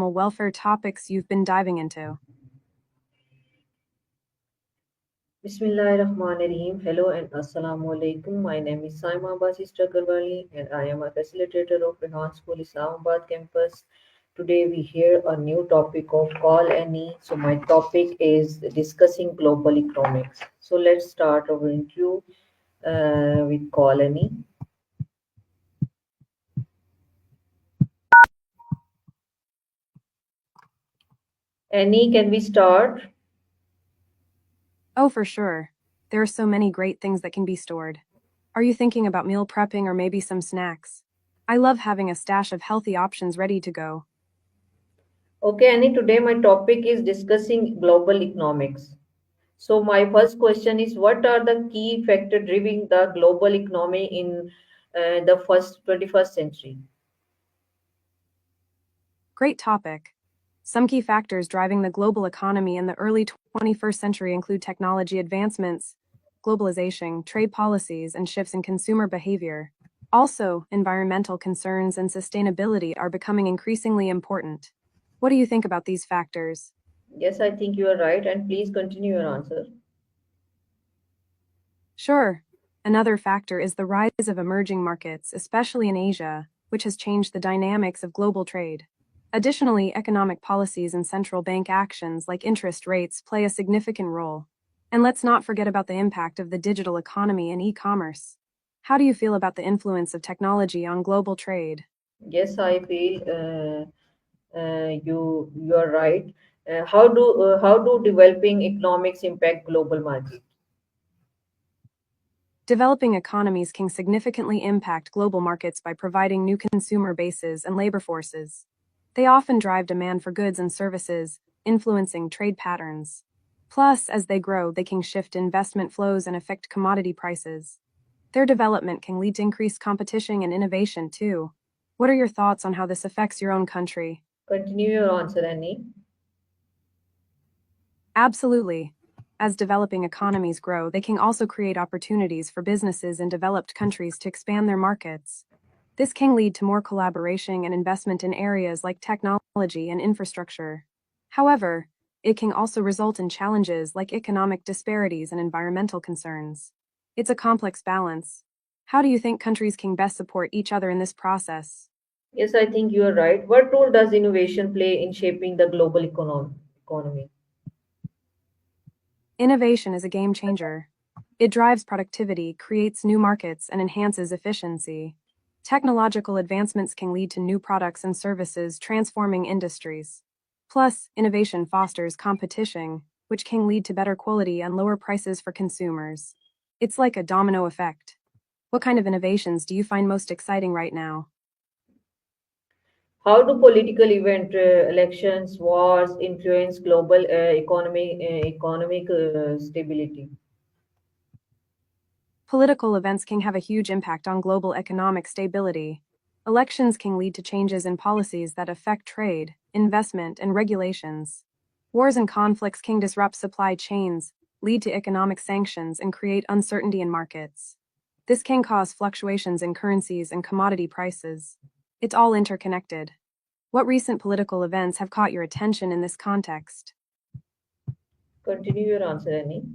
animal welfare topics you've been diving into. Bismillahirrahmanirrahim. Hello and Assalamu alaikum. My name is Saima Basis and I am a facilitator of Rehan School Islamabad campus. Today we hear a new topic of Call Any. So my topic is discussing global economics. So let's start our interview with Call Any. Annie, can we start? Oh, for sure. There are so many great things that can be stored. Are you thinking about meal prepping or maybe some snacks? I love having a stash of healthy options ready to go. Okay, Annie, today my topic is discussing global economics. So my first question is, what are the key factors driving the global economy in the first 21st century? Great topic. Some key factors driving the global economy in the early 21st century include technology advancements, globalization, trade policies, and shifts in consumer behavior. Also, environmental concerns and sustainability are becoming increasingly important. What do you think about these factors? Yes, I think you are right, and please continue your answer. Sure. Another factor is the rise of emerging markets, especially in Asia, which has changed the dynamics of global trade. Additionally, economic policies and central bank actions like interest rates play a significant role. And let's not forget about the impact of the digital economy and e-commerce. How do you feel about the influence of technology on global trade? Yes, I feel you are right. How do developing economics impact global market? Developing economies can significantly impact global markets by providing new consumer bases and labor forces. They often drive demand for goods and services, influencing trade patterns. Plus, as they grow, they can shift investment flows and affect commodity prices. Their development can lead to increased competition and innovation, too. What are your thoughts on how this affects your own country? Continue your answer, Annie. Absolutely. As developing economies grow, they can also create opportunities for businesses in developed countries to expand their markets. This can lead to more collaboration and investment in areas like technology and infrastructure. However, it can also result in challenges like economic disparities and environmental concerns. It's a complex balance. How do you think countries can best support each other in this process? Yes, I think you are right. What role does innovation play in shaping the global economy? Innovation is a game changer. It drives productivity, creates new markets, and enhances efficiency. Technological advancements can lead to new products and services, transforming industries. Plus, innovation fosters competition, which can lead to better quality and lower prices for consumers. It's like a domino effect. What kind of innovations do you find most exciting right now? How do political event, elections, wars influence global economic stability? Political events can have a huge impact on global economic stability. Elections can lead to changes in policies that affect trade, investment, and regulations. Wars and conflicts can disrupt supply chains, lead to economic sanctions, and create uncertainty in markets. This can cause fluctuations in currencies and commodity prices. It's all interconnected. What recent political events have caught your attention in this context? Continue your answer, Annie.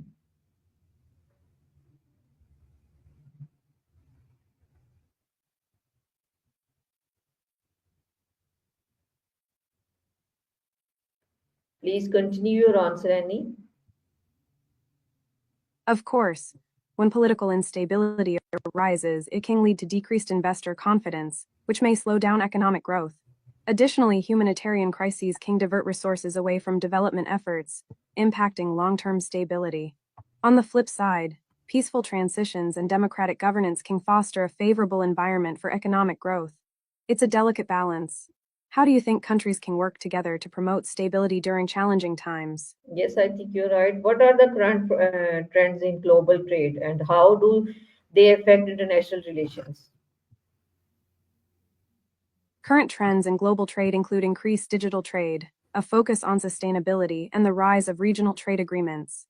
Please continue your answer, Annie. Of course, when political instability arises, it can lead to decreased investor confidence, which may slow down economic growth. Additionally, humanitarian crises can divert resources away from development efforts, impacting long-term stability. On the flip side, peaceful transitions and democratic governance can foster a favorable environment for economic growth. It's a delicate balance. How do you think countries can work together to promote stability during challenging times? Yes, I think you're right. What are the current trends in global trade and how do they affect international relations? Current trends in global trade include increased digital trade, a focus on sustainability, and the rise of regional trade agreements.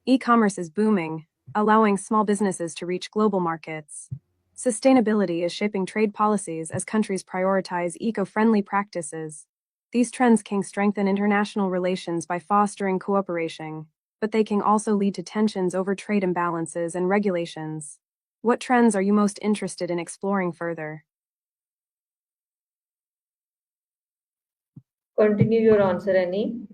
E-commerce is booming, allowing small businesses to reach global markets. Sustainability is shaping trade policies as countries prioritize eco-friendly practices. These trends can strengthen international relations by fostering cooperation, but they can also lead to tensions over trade imbalances and regulations. What trends are you most interested in exploring further? Continue your answer, Annie.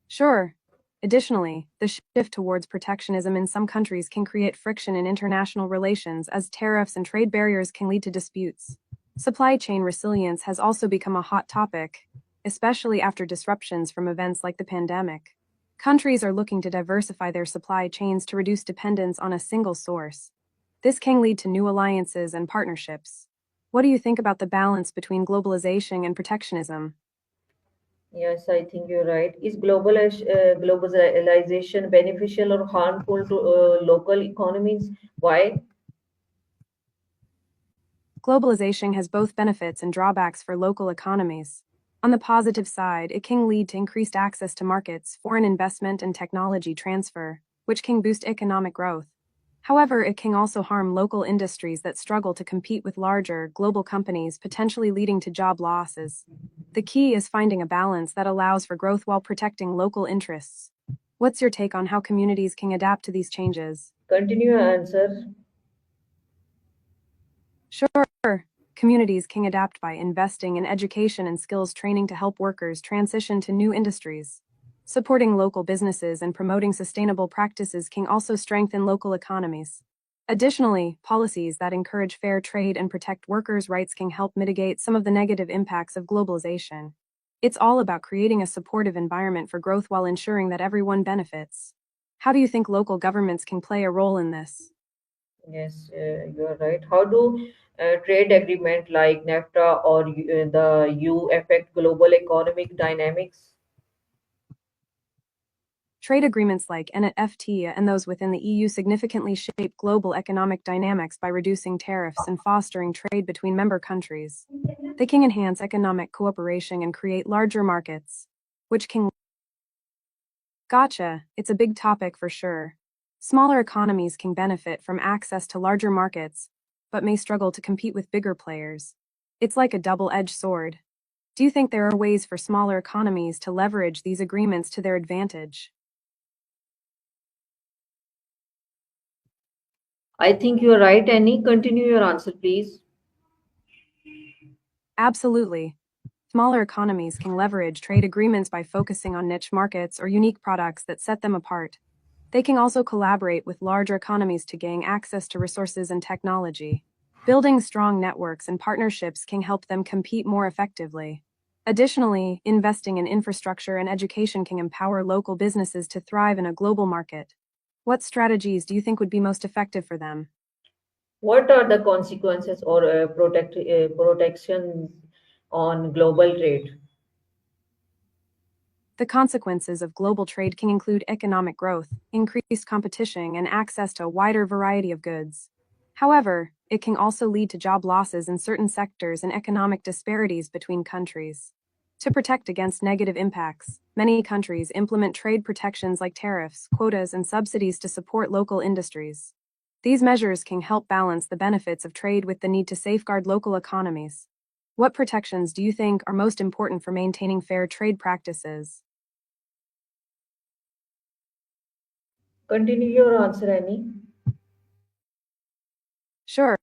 Sure. Additionally, the shift towards protectionism in some countries can create friction in international relations as tariffs and trade barriers can lead to disputes. Supply chain resilience has also become a hot topic, especially after disruptions from events like the pandemic. Countries are looking to diversify their supply chains to reduce dependence on a single source. This can lead to new alliances and partnerships. What do you think about the balance between globalization and protectionism? Yes, I think you're right. Is globalization beneficial or harmful to local economies? Why? Globalization has both benefits and drawbacks for local economies. On the positive side, it can lead to increased access to markets, foreign investment, and technology transfer, which can boost economic growth. However, it can also harm local industries that struggle to compete with larger, global companies, potentially leading to job losses. The key is finding a balance that allows for growth while protecting local interests. What's your take on how communities can adapt to these changes? Continue your answer. Sure. Communities can adapt by investing in education and skills training to help workers transition to new industries. Supporting local businesses and promoting sustainable practices can also strengthen local economies. Additionally, policies that encourage fair trade and protect workers' rights can help mitigate some of the negative impacts of globalization. It's all about creating a supportive environment for growth while ensuring that everyone benefits. How do you think local governments can play a role in this? Yes, you're right. How do trade agreement like NAFTA or the EU affect global economic dynamics? Trade agreements like NFTA and those within the EU significantly shape global economic dynamics by reducing tariffs and fostering trade between member countries. They can enhance economic cooperation and create larger markets, which can. Gotcha, it's a big topic for sure. Smaller economies can benefit from access to larger markets, but may struggle to compete with bigger players. It's like a double-edged sword. Do you think there are ways for smaller economies to leverage these agreements to their advantage? I think you're right, Annie. Continue your answer, please. Absolutely. Smaller economies can leverage trade agreements by focusing on niche markets or unique products that set them apart. They can also collaborate with larger economies to gain access to resources and technology. Building strong networks and partnerships can help them compete more effectively. Additionally, investing in infrastructure and education can empower local businesses to thrive in a global market. What strategies do you think would be most effective for them? What are the consequences or protections on global trade? The consequences of global trade can include economic growth, increased competition, and access to a wider variety of goods. However, it can also lead to job losses in certain sectors and economic disparities between countries. To protect against negative impacts, many countries implement trade protections like tariffs, quotas, and subsidies to support local industries. These measures can help balance the benefits of trade with the need to safeguard local economies. What protections do you think are most important for maintaining fair trade practices? Continue your answer, Annie. Sure.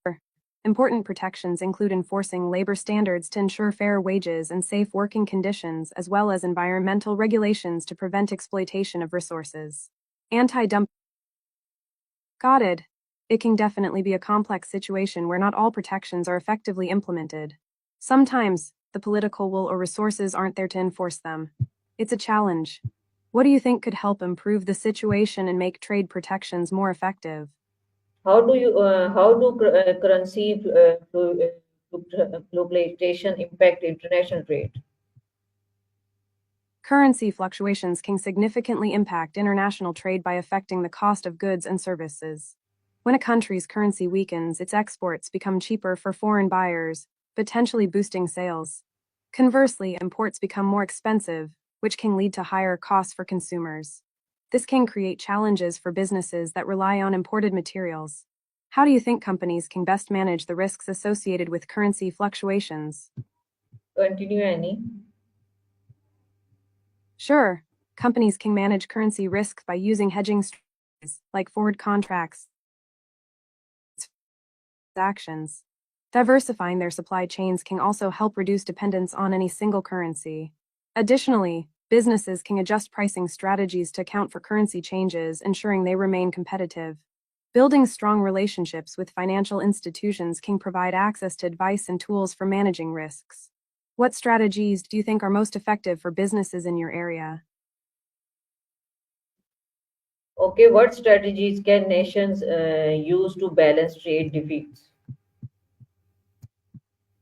Important protections include enforcing labor standards to ensure fair wages and safe working conditions, as well as environmental regulations to prevent exploitation of resources. Anti-dump. Got it. It can definitely be a complex situation where not all protections are effectively implemented. Sometimes, the political will or resources aren't there to enforce them. It's a challenge. What do you think could help improve the situation and make trade protections more effective? How do currency fluctuation impact international trade? Currency fluctuations can significantly impact international trade by affecting the cost of goods and services. When a country's currency weakens, its exports become cheaper for foreign buyers, potentially boosting sales. Conversely, imports become more expensive, which can lead to higher costs for consumers. This can create challenges for businesses that rely on imported materials. How do you think companies can best manage the risks associated with currency fluctuations? Continue, Annie. Sure, companies can manage currency risk by using hedging strategies like forward contracts, actions. Diversifying their supply chains can also help reduce dependence on any single currency. Additionally, businesses can adjust pricing strategies to account for currency changes, ensuring they remain competitive. Building strong relationships with financial institutions can provide access to advice and tools for managing risks. What strategies do you think are most effective for businesses in your area? Okay, what strategies can nations use to balance trade deficits?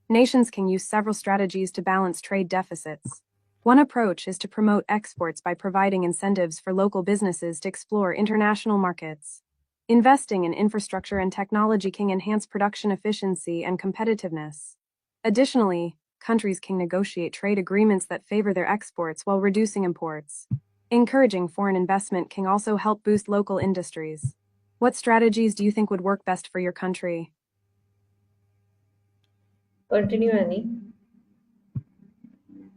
Nations can use several strategies to balance trade deficits. One approach is to promote exports by providing incentives for local businesses to explore international markets. Investing in infrastructure and technology can enhance production efficiency and competitiveness. Additionally, countries can negotiate trade agreements that favor their exports while reducing imports. Encouraging foreign investment can also help boost local industries. What strategies do you think would work best for your country? Continue, Annie.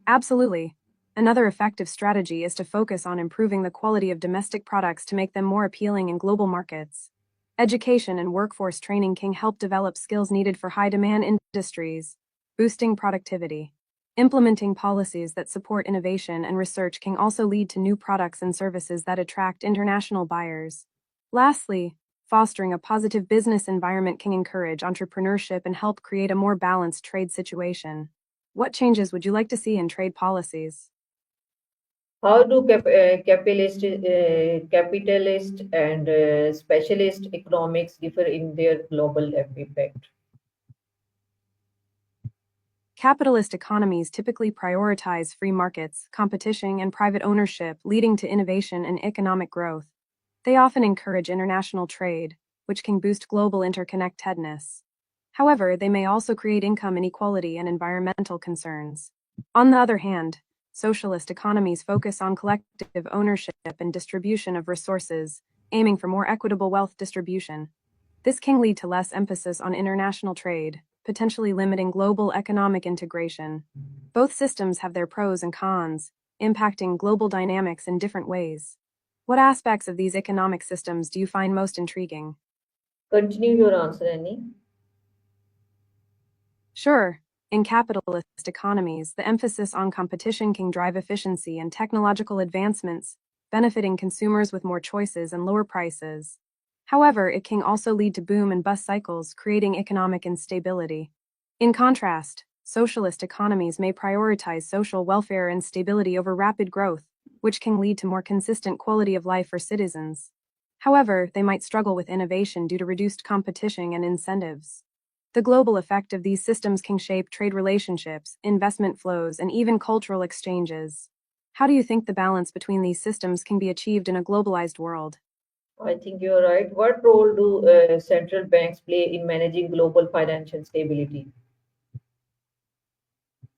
Absolutely. Another effective strategy is to focus on improving the quality of domestic products to make them more appealing in global markets. Education and workforce training can help develop skills needed for high demand industries, boosting productivity. Implementing policies that support innovation and research can also lead to new products and services that attract international buyers. Lastly, fostering a positive business environment can encourage entrepreneurship and help create a more balanced trade situation. What changes would you like to see in trade policies? How do capitalist and specialist economics differ in their global impact? Capitalist economies typically prioritize free markets, competition, and private ownership, leading to innovation and economic growth. They often encourage international trade, which can boost global interconnectedness. However, they may also create income inequality and environmental concerns. On the other hand, socialist economies focus on collective ownership and distribution of resources, aiming for more equitable wealth distribution. This can lead to less emphasis on international trade, potentially limiting global economic integration. Both systems have their pros and cons, impacting global dynamics in different ways. What aspects of these economic systems do you find most intriguing? Continue your answer, Annie. Sure, in capitalist economies, the emphasis on competition can drive efficiency and technological advancements, benefiting consumers with more choices and lower prices. However, it can also lead to boom and bust cycles, creating economic instability. In contrast, socialist economies may prioritize social welfare and stability over rapid growth, which can lead to more consistent quality of life for citizens. However, they might struggle with innovation due to reduced competition and incentives. The global effect of these systems can shape trade relationships, investment flows, and even cultural exchanges. How do you think the balance between these systems can be achieved in a globalized world? I think you're right. What role do central banks play in managing global financial stability?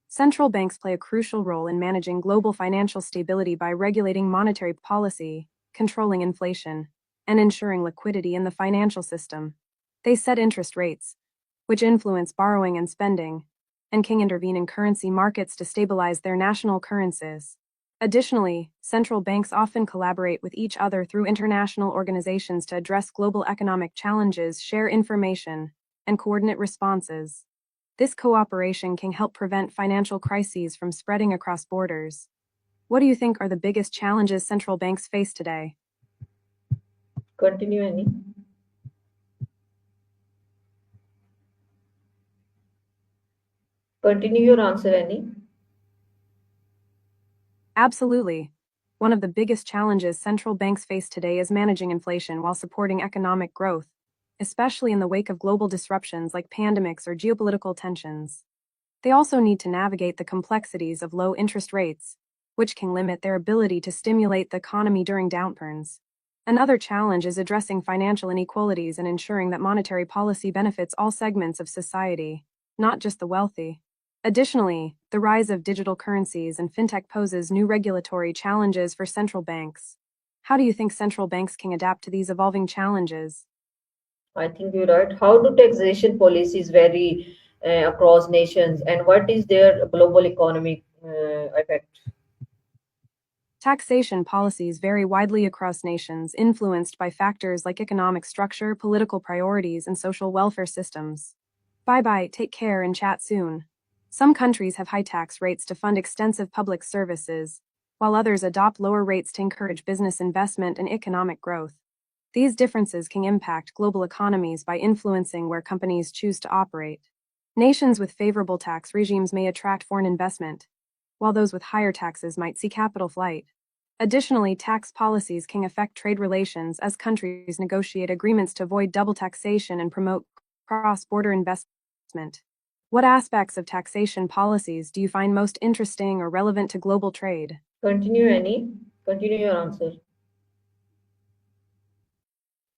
Central banks play a crucial role in managing global financial stability by regulating monetary policy, controlling inflation, and ensuring liquidity in the financial system. They set interest rates, which influence borrowing and spending, and can intervene in currency markets to stabilize their national currencies. Additionally, central banks often collaborate with each other through international organizations to address global economic challenges, share information, and coordinate responses. This cooperation can help prevent financial crises from spreading across borders. What do you think are the biggest challenges central banks face today? Continue, Annie. Continue your answer, Annie. Absolutely. One of the biggest challenges central banks face today is managing inflation while supporting economic growth, especially in the wake of global disruptions like pandemics or geopolitical tensions. They also need to navigate the complexities of low interest rates, which can limit their ability to stimulate the economy during downturns. Another challenge is addressing financial inequalities and ensuring that monetary policy benefits all segments of society, not just the wealthy. Additionally, the rise of digital currencies and fintech poses new regulatory challenges for central banks. How do you think central banks can adapt to these evolving challenges? I think you're right. How do taxation policies vary across nations, and what is their global economic effect? Taxation policies vary widely across nations, influenced by factors like economic structure, political priorities, and social welfare systems. Bye bye, take care, and chat soon. Some countries have high tax rates to fund extensive public services, while others adopt lower rates to encourage business investment and economic growth. These differences can impact global economies by influencing where companies choose to operate. Nations with favorable tax regimes may attract foreign investment, while those with higher taxes might see capital flight. Additionally, tax policies can affect trade relations as countries negotiate agreements to avoid double taxation and promote cross-border investment. What aspects of taxation policies do you find most interesting or relevant to global trade? Continue, Annie. Continue your answer.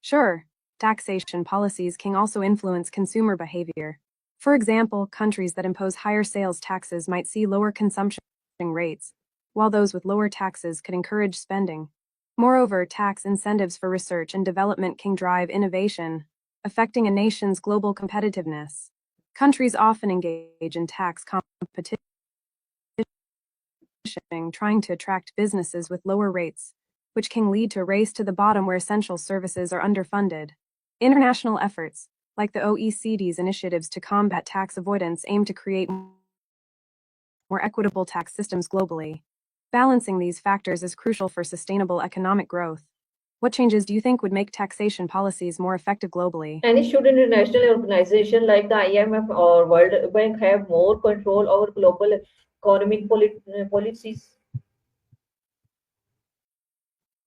Sure, taxation policies can also influence consumer behavior. For example, countries that impose higher sales taxes might see lower consumption rates, while those with lower taxes could encourage spending. Moreover, tax incentives for research and development can drive innovation, affecting a nation's global competitiveness. Countries often engage in tax competition, trying to attract businesses with lower rates, which can lead to a race to the bottom where essential services are underfunded. International efforts, like the OECD's initiatives to combat tax avoidance, aim to create more equitable tax systems globally. Balancing these factors is crucial for sustainable economic growth. What changes do you think would make taxation policies more effective globally? And should international organization like the IMF or World Bank have more control over global economic policies?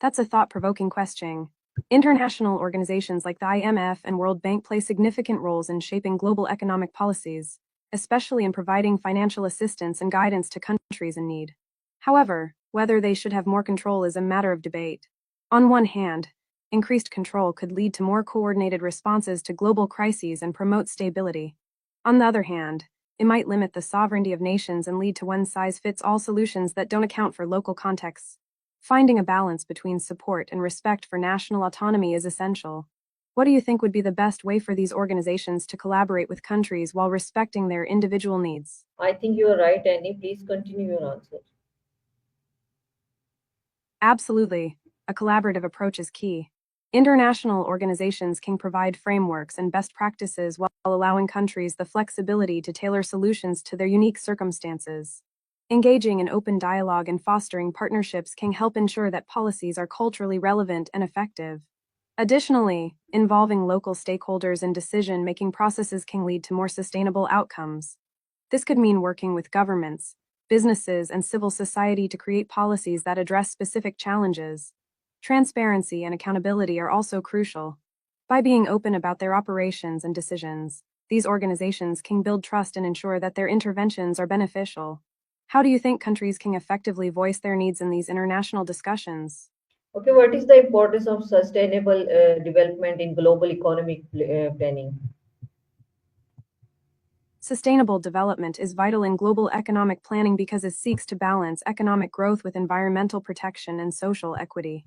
That's a thought-provoking question. International organizations like the IMF and World Bank play significant roles in shaping global economic policies, especially in providing financial assistance and guidance to countries in need. However, whether they should have more control is a matter of debate. On one hand, increased control could lead to more coordinated responses to global crises and promote stability. On the other hand, it might limit the sovereignty of nations and lead to one-size-fits-all solutions that don't account for local contexts. Finding a balance between support and respect for national autonomy is essential. What do you think would be the best way for these organizations to collaborate with countries while respecting their individual needs? I think you are right, Annie. Please continue your answer. Absolutely. A collaborative approach is key. International organizations can provide frameworks and best practices while allowing countries the flexibility to tailor solutions to their unique circumstances. Engaging in open dialogue and fostering partnerships can help ensure that policies are culturally relevant and effective. Additionally, involving local stakeholders in decision-making processes can lead to more sustainable outcomes. This could mean working with governments, businesses, and civil society to create policies that address specific challenges. Transparency and accountability are also crucial. By being open about their operations and decisions, these organizations can build trust and ensure that their interventions are beneficial. How do you think countries can effectively voice their needs in these international discussions? Okay, what is the importance of sustainable development in global economic planning? Sustainable development is vital in global economic planning because it seeks to balance economic growth with environmental protection and social equity.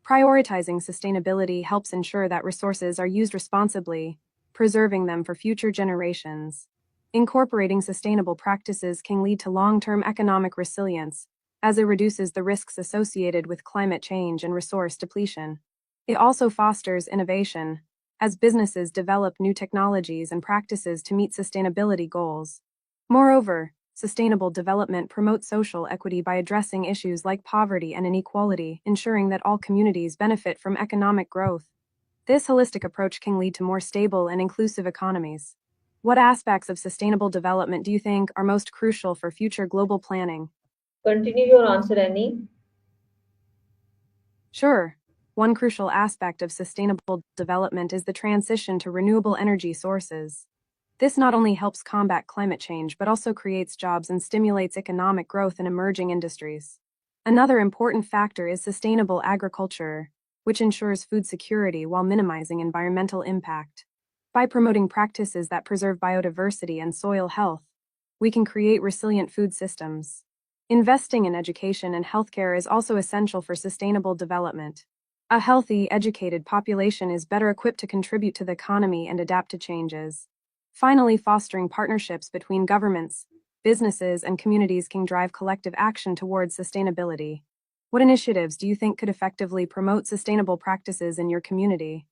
Prioritizing sustainability helps ensure that resources are used responsibly, preserving them for future generations. Incorporating sustainable practices can lead to long-term economic resilience, as it reduces the risks associated with climate change and resource depletion. It also fosters innovation, as businesses develop new technologies and practices to meet sustainability goals. Moreover, sustainable development promotes social equity by addressing issues like poverty and inequality, ensuring that all communities benefit from economic growth. This holistic approach can lead to more stable and inclusive economies. What aspects of sustainable development do you think are most crucial for future global planning? Continue your answer, Annie. Sure. One crucial aspect of sustainable development is the transition to renewable energy sources. This not only helps combat climate change but also creates jobs and stimulates economic growth in emerging industries. Another important factor is sustainable agriculture, which ensures food security while minimizing environmental impact. By promoting practices that preserve biodiversity and soil health, we can create resilient food systems. Investing in education and healthcare is also essential for sustainable development. A healthy, educated population is better equipped to contribute to the economy and adapt to changes. Finally, fostering partnerships between governments, businesses, and communities can drive collective action towards sustainability. What initiatives do you think could effectively promote sustainable practices in your community?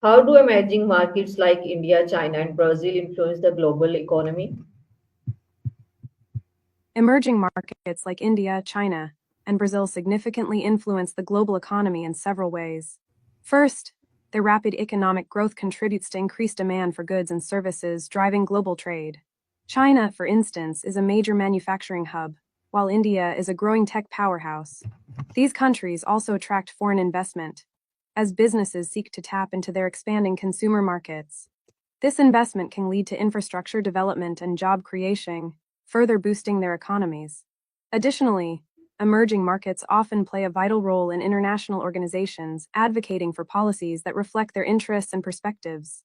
How do emerging markets like India, China, and Brazil influence the global economy? Emerging markets like India, China, and Brazil significantly influence the global economy in several ways. First, their rapid economic growth contributes to increased demand for goods and services, driving global trade. China, for instance, is a major manufacturing hub, while India is a growing tech powerhouse. These countries also attract foreign investment, as businesses seek to tap into their expanding consumer markets. This investment can lead to infrastructure development and job creation, further boosting their economies. Additionally, emerging markets often play a vital role in international organizations, advocating for policies that reflect their interests and perspectives.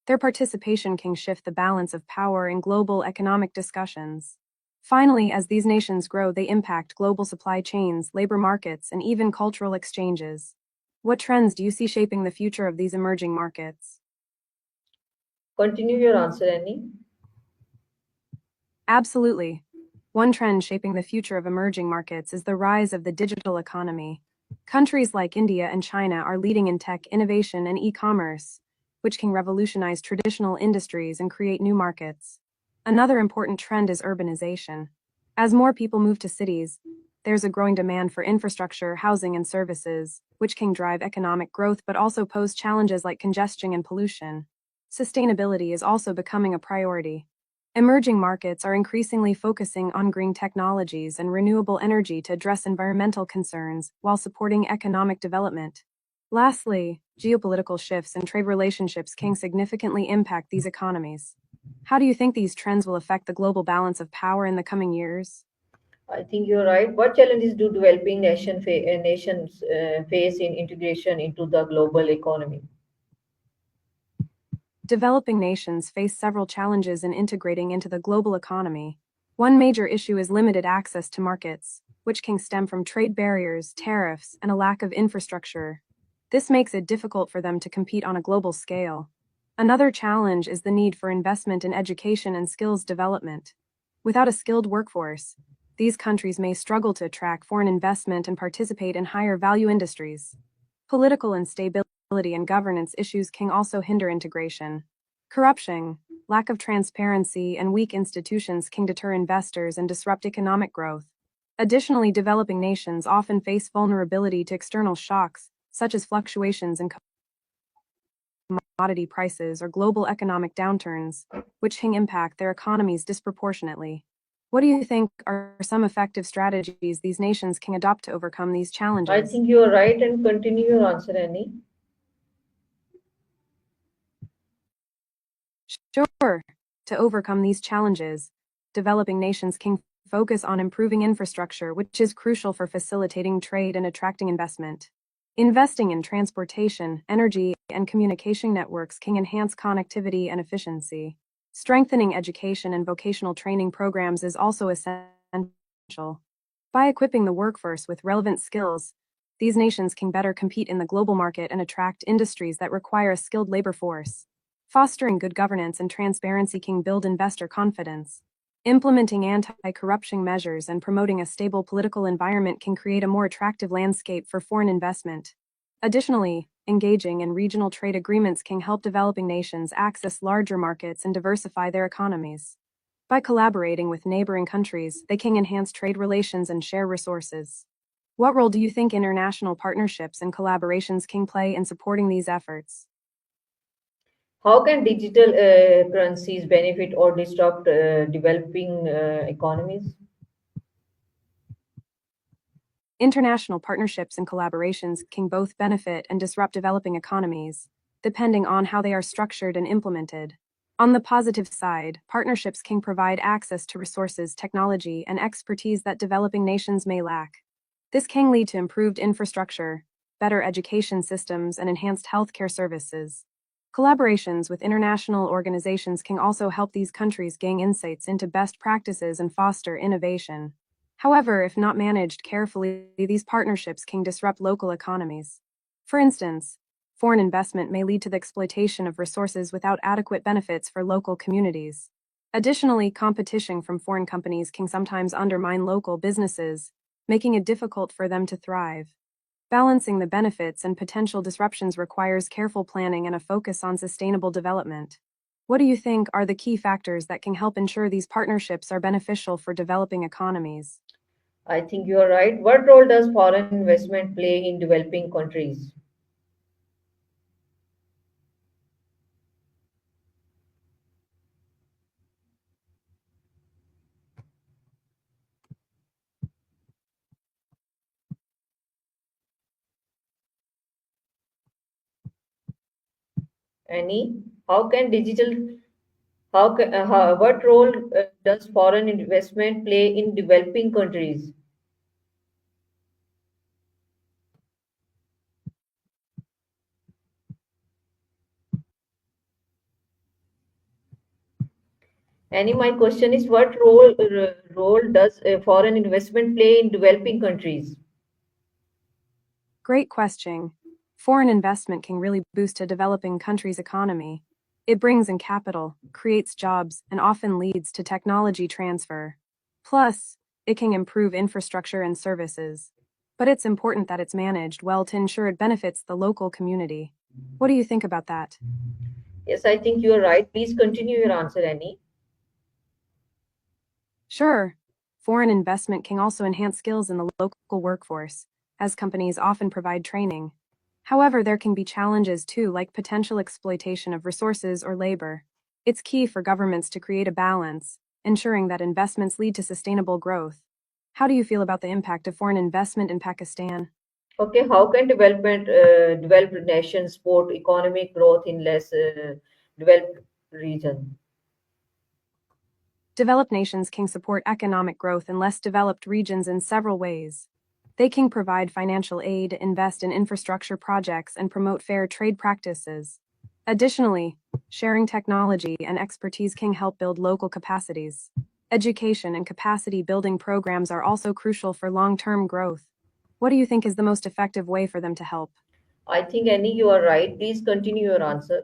Their participation can shift the balance of power in global economic discussions. Finally, as these nations grow, they impact global supply chains, labor markets, and even cultural exchanges. What trends do you see shaping the future of these emerging markets? Continue your answer, Annie. Absolutely. One trend shaping the future of emerging markets is the rise of the digital economy. Countries like India and China are leading in tech innovation and e-commerce, which can revolutionize traditional industries and create new markets. Another important trend is urbanization. As more people move to cities, there's a growing demand for infrastructure, housing, and services, which can drive economic growth but also pose challenges like congestion and pollution. Sustainability is also becoming a priority. Emerging markets are increasingly focusing on green technologies and renewable energy to address environmental concerns while supporting economic development. Lastly, geopolitical shifts and trade relationships can significantly impact these economies. How do you think these trends will affect the global balance of power in the coming years? I think you're right. What challenges do nations face in integration into the global economy? Developing nations face several challenges in integrating into the global economy. One major issue is limited access to markets, which can stem from trade barriers, tariffs, and a lack of infrastructure. This makes it difficult for them to compete on a global scale. Another challenge is the need for investment in education and skills development. Without a skilled workforce, these countries may struggle to attract foreign investment and participate in higher value industries. Political instability and governance issues can also hinder integration. Corruption, lack of transparency, and weak institutions can deter investors and disrupt economic growth. Additionally, developing nations often face vulnerability to external shocks, such as fluctuations in commodity prices or global economic downturns, which can impact their economies disproportionately. What do you think are some effective strategies these nations can adopt to overcome these I challenges? think you're right, and continue your answer, Annie. Sure. To overcome these challenges, developing nations can focus on improving infrastructure, which is crucial for facilitating trade and attracting investment. Investing in transportation, energy, and communication networks can enhance connectivity and efficiency. Strengthening education and vocational training programs is also essential. By equipping the workforce with relevant skills, these nations can better compete in the global market and attract industries that require a skilled labor force. Fostering good governance and transparency can build investor confidence. Implementing anti-corruption measures and promoting a stable political environment can create a more attractive landscape for foreign investment. Additionally, engaging in regional trade agreements can help developing nations access larger markets and diversify their economies. By collaborating with neighboring countries, they can enhance trade relations and share resources. What role do you think international partnerships and collaborations can play in supporting these efforts? How can digital currencies benefit or disrupt developing economies? International partnerships and collaborations can both benefit and disrupt developing economies, depending on how they are structured and implemented. On the positive side, partnerships can provide access to resources, technology, and expertise that developing nations may lack. This can lead to improved infrastructure, better education systems, and enhanced healthcare services. Collaborations with international organizations can also help these countries gain insights into best practices and foster innovation. However, if not managed carefully, these partnerships can disrupt local economies. For instance, Foreign investment may lead to the exploitation of resources without adequate benefits for local communities. Additionally, competition from foreign companies can sometimes undermine local businesses, making it difficult for them to thrive. Balancing the benefits and potential disruptions requires careful planning and a focus on sustainable development. What do you think are the key factors that can help ensure these partnerships are beneficial for developing economies? I think you are right. What role does foreign investment play in developing countries? Annie, how can digital what role does foreign investment play in developing countries? Annie, my question is what role does foreign investment play in developing countries? Great question. Foreign investment can really boost a developing country's economy. It brings in capital, creates jobs, and often leads to technology transfer. Plus, it can improve infrastructure and services. But it's important that it's managed well to ensure it benefits the local community. What do you think about that? Yes, I think you are right. Please continue your answer, Annie. Sure. Foreign investment can also enhance skills in the local workforce, as companies often provide training. However, there can be challenges too, like potential exploitation of resources or labor. It's key for governments to create a balance, ensuring that investments lead to sustainable growth. How do you feel about the impact of foreign investment in Pakistan? Okay, how can developed nations support economic growth in less developed region? Developed nations can support economic growth in less developed regions in several ways. They can provide financial aid, invest in infrastructure projects, and promote fair trade practices. Additionally, sharing technology and expertise can help build local capacities. Education and capacity building programs are also crucial for long term growth. What do you think is the most effective way for them to help? I think Annie, you are right. Please continue your answer.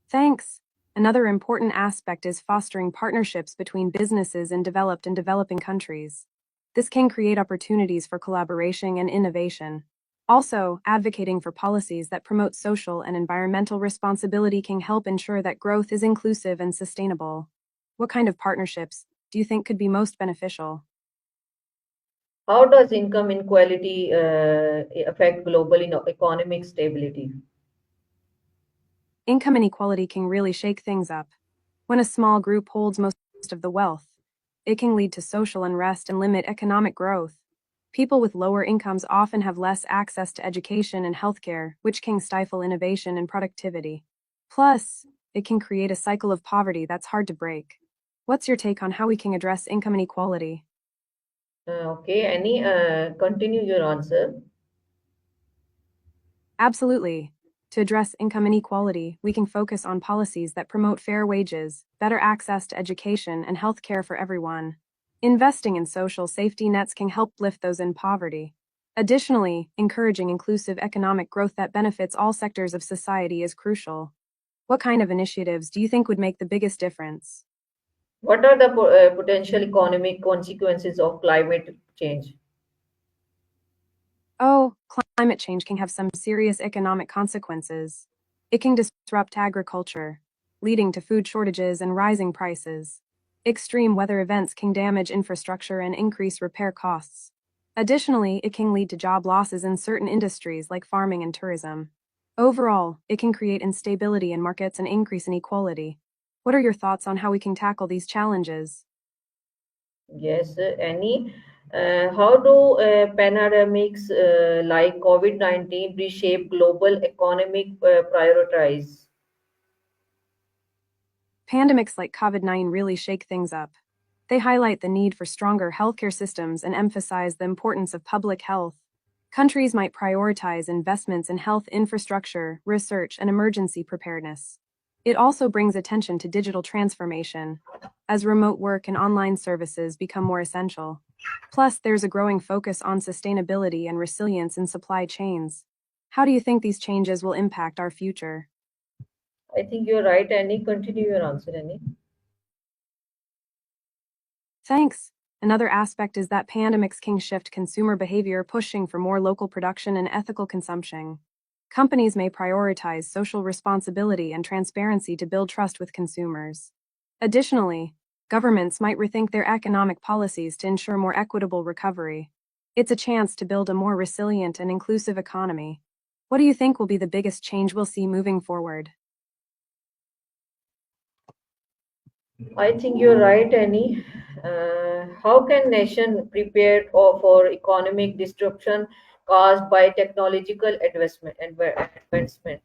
Thanks. Another important aspect is fostering partnerships between businesses in developed and developing countries. This can create opportunities for collaboration and innovation. Also, advocating for policies that promote social and environmental responsibility can help ensure that growth is inclusive and sustainable. What kind of partnerships do you think could be most beneficial? How does income inequality affect global economic stability? Income inequality can really shake things up. When a small group holds most of the wealth, it can lead to social unrest and limit economic growth. People with lower incomes often have less access to education and healthcare, which can stifle innovation and productivity. Plus, it can create a cycle of poverty that's hard to break. What's your take on how we can address income inequality? Okay, Annie, continue your answer. Absolutely. To address income inequality, we can focus on policies that promote fair wages, better access to education, and health care for everyone. Investing in social safety nets can help lift those in poverty. Additionally, encouraging inclusive economic growth that benefits all sectors of society is crucial. What kind of initiatives do you think would make the biggest difference? What are the potential economic consequences of climate change? Oh, climate change can have some serious economic consequences. It can disrupt agriculture, leading to food shortages and rising prices. Extreme weather events can damage infrastructure and increase repair costs. Additionally, it can lead to job losses in certain industries like farming and tourism. Overall, it can create instability in markets and increase inequality. What are your thoughts on how we can tackle these challenges? Yes, Annie. How do pandemics like COVID-19 reshape global economic priorities? Pandemics like COVID-19 really shake things up. They highlight the need for stronger healthcare systems and emphasize the importance of public health. Countries might prioritize investments in health infrastructure, research, and emergency preparedness. It also brings attention to digital transformation, as remote work and online services become more essential. Plus, there's a growing focus on sustainability and resilience in supply chains. How do you think these changes will impact our future? I think you're right, Annie. Continue your answer, Annie. Thanks. Another aspect is that pandemics can shift consumer behavior, pushing for more local production and ethical consumption. Companies may prioritize social responsibility and transparency to build trust with consumers. Additionally, governments might rethink their economic policies to ensure more equitable recovery. It's a chance to build a more resilient and inclusive economy. What do you think will be the biggest change we'll see moving forward? I think you're right, Annie. How can nation prepare for economic disruption caused by technological advancement?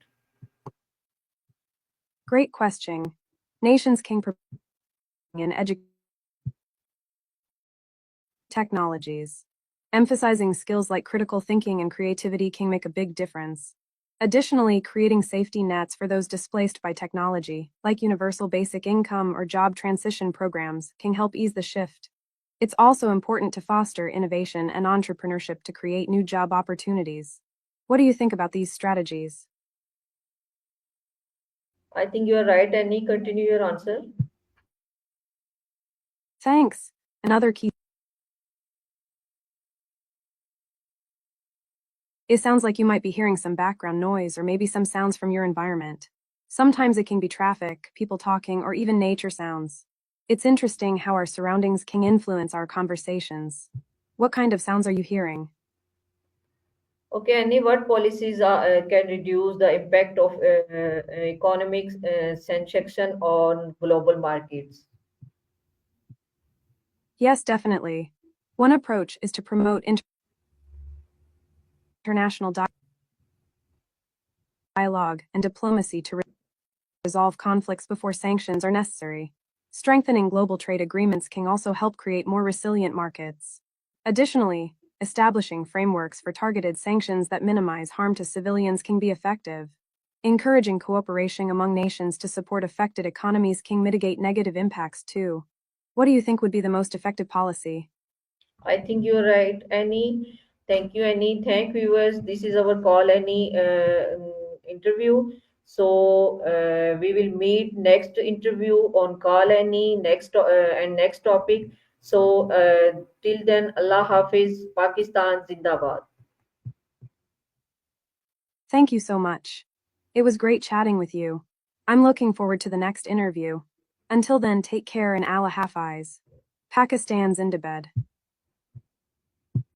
Great question. Nations can prepare in education technologies. Emphasizing skills like critical thinking and creativity can make a big difference. Additionally, creating safety nets for those displaced by technology, like universal basic income or job transition programs, can help ease the shift. It's also important to foster innovation and entrepreneurship to create new job opportunities. What do you think about these strategies? I think you're right, Annie. Continue your answer. Thanks. Another key. It sounds like you might be hearing some background noise or maybe some sounds from your environment. Sometimes it can be traffic, people talking, or even nature sounds. It's interesting how our surroundings can influence our conversations. What kind of sounds are you hearing? Okay, Annie, what policies can reduce the impact of economic sanction on global markets? Yes, definitely. One approach is to promote international dialogue and diplomacy to resolve conflicts before sanctions are necessary. Strengthening global trade agreements can also help create more resilient markets. Additionally, establishing frameworks for targeted sanctions that minimize harm to civilians can be effective. Encouraging cooperation among nations to support affected economies can mitigate negative impacts too. What do you think would be the most effective policy? I think you're right, Annie. Thank you, Annie. Thank viewers. This is our call, Annie interview. So we will meet next interview on call, Annie and next topic. So till then, Allah Hafiz, Pakistan Zindabad. Thank you so much. It was great chatting with you. I'm looking forward to the next interview. Until then, take care and Allah Hafiz. Pakistan's Indabed.